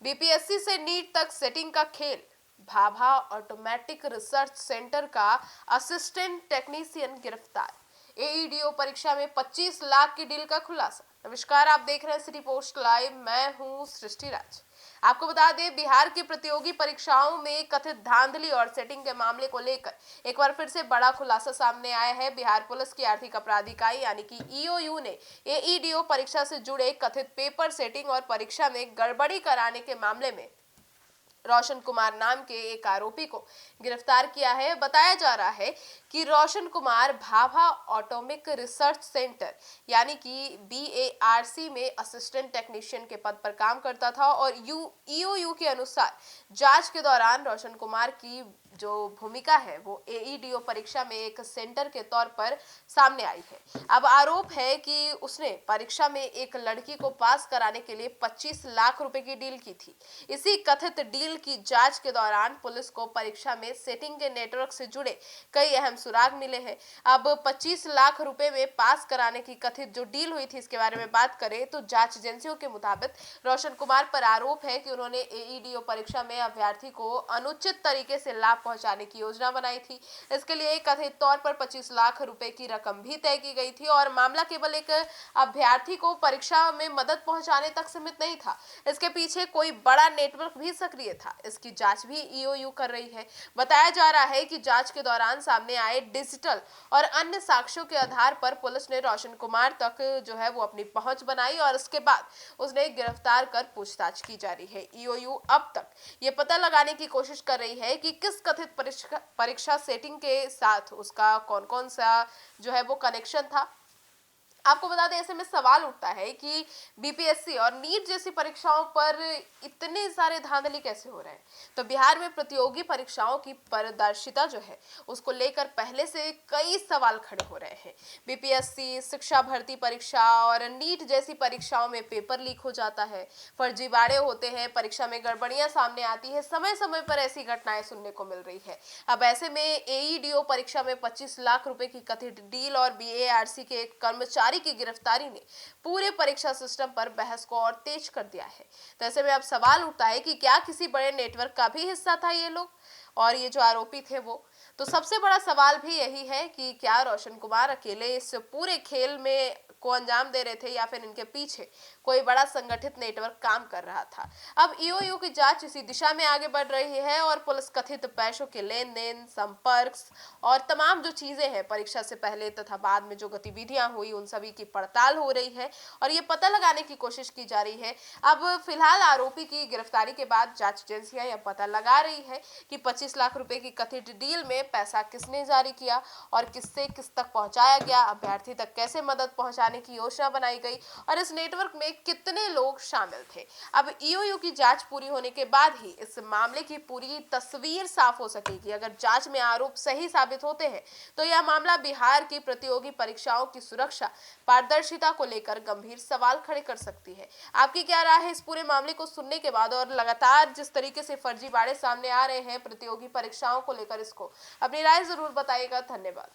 BPSC से NEET तक setting का खेल। भाभा ऑटोमेटिक रिसर्च सेंटर का असिस्टेंट टेक्नीशियन गिरफ्तार। एईडीओ परीक्षा में 25 लाख की डील का खुलासा। नमस्कार, आप देख रहे हैं सिटी पोस्ट लाइव। मैं हूं सृष्टि राज। आपको बता दें, बिहार की प्रतियोगी परीक्षाओं में कथित धांधली और सेटिंग के मामले को लेकर एक बार फिर से बड़ा खुलासा सामने आया है। बिहार पुलिस की आर्थिक अपराध इकाई यानी कि ईओयू ने एईडीओ परीक्षा से जुड़े कथित पेपर सेटिंग और परीक्षा में गड़बड़ी कराने के मामले में रोशन कुमार नाम के एक आरोपी को गिरफ्तार किया है। बताया जा रहा है कि Roshan Kumar Bhabha atomic research centre यानी कि बीएआरसी में असिस्टेंट टेक्नीशियन के पद पर काम करता था और ईओयू के अनुसार जांच के दौरान रोशन कुमार की जो भूमिका है वो एईडीओ परीक्षा में एक सेंटर के तौर पर सामने आई है। अब आरोप है कि उसने परीक्षा में एक लड़की को पास कराने के लिए 25 लाख रुपए की डील की थी। इसी कथित डील की जांच के दौरान पुलिस को परीक्षा में सेटिंग के नेटवर्क से जुड़े कई अहम सुराग मिले हैं। अब 25 लाख रुपए में पास कराने की कथित जो डील हुई थी, इसके बारे में बात करें तो जांच एजेंसियों के मुताबिक रोशन कुमार पर आरोप है कि उन्होंने एईडीओ परीक्षा में अभ्यर्थी को अनुचित तरीके से लाभ पहुंचाने की योजना बनाई थी। इसके लिए कथित तौर पर 25 लाख रुपए की रकम भी तय की गई थी और मामला केवल एक अभ्यर्थी को परीक्षा में मदद पहुंचाने तक सीमित नहीं था। इसके पीछे कोई बड़ा नेटवर्क भी सक्रिय था। इसकी जांच भी ईओयू कर रही है। बताया जा रहा है कि जांच के दौरान सामने आए डिजिटल और अन्य साक्ष्यों के आधार पर पुलिस ने रोशन कुमार तक जो है वो अपनी पहुंच बनाई और उसके बाद उसने गिरफ्तार कर पूछताछ की जा रही है। ईओयू अब तक ये पता लगाने की कोशिश कर रही है कि किस कथित परीक्षा सेटिंग के साथ उसका कौन-कौन सा जो है वो कनेक्शन था। आपको बता दें, ऐसे में सवाल उठता है कि बीपीएससी और नीट जैसी परीक्षाओं पर इतने सारे धांधली कैसे हो रहे हैं। तो बिहार में प्रतियोगी परीक्षाओं की पारदर्शिता जो है उसको लेकर पहले से कई सवाल खड़े हो रहे हैं। बीपीएससी, शिक्षा भर्ती परीक्षा और नीट जैसी परीक्षाओं में पेपर लीक हो जाता है, फर्जीवाड़े होते हैं, परीक्षा में गड़बड़ियां सामने आती है। समय समय पर ऐसी घटनाएं सुनने को मिल रही है। अब ऐसे में एईडीओ परीक्षा में 25 लाख रुपए की कथित डील और बीएआरसी के एक कर्मचारी की गिरफ्तारी ने पूरे परीक्षा सिस्टम पर बहस को और तेज कर दिया है। तो ऐसे में अब सवाल उठता है कि क्या किसी बड़े नेटवर्क का भी हिस्सा था ये लोग और ये जो आरोपी थे वो। तो सबसे बड़ा सवाल भी यही है कि क्या रोशन कुमार अकेले इस पूरे खेल में को अंजाम दे रहे थे या फिर इनके पीछे कोई बड़ा संगठित नेटवर्क काम कर रहा था। अब ईओयू की जांच इसी दिशा में आगे बढ़ रही है और पुलिस कथित पैसों के लेन देन, संपर्क और तमाम जो चीजें हैं परीक्षा से पहले तथा बाद में जो गतिविधियां हुई उन सभी की पड़ताल हो रही है और ये पता लगाने की कोशिश की जा रही है। अब फिलहाल आरोपी की गिरफ्तारी के बाद जांच एजेंसियां यह पता लगा रही है कि 25 लाख रुपए की कथित डील में पैसा किसने जारी किया और किससे किस तक पहुंचाया गया, अभ्यर्थी तक कैसे मदद पहुंचाने की योजना बनाई गई और इस नेटवर्क में कितने लोग शामिल थे। अब ईओयू की जांच पूरी होने के बाद ही इस मामले की पूरी तस्वीर साफ हो सकेगी। अगर जांच में आरोप सही साबित होते हैं तो यह मामला बिहार की प्रतियोगी परीक्षाओं की सुरक्षा, पारदर्शिता को लेकर गंभीर सवाल खड़े कर सकती है। आपकी क्या राय है इस पूरे मामले को सुनने के बाद? और लगातार जिस तरीके से फर्जीवाड़े सामने आ रहे हैं प्रतियोगी परीक्षाओं को लेकर, इसको अपनी राय जरूर बताइएगा। धन्यवाद।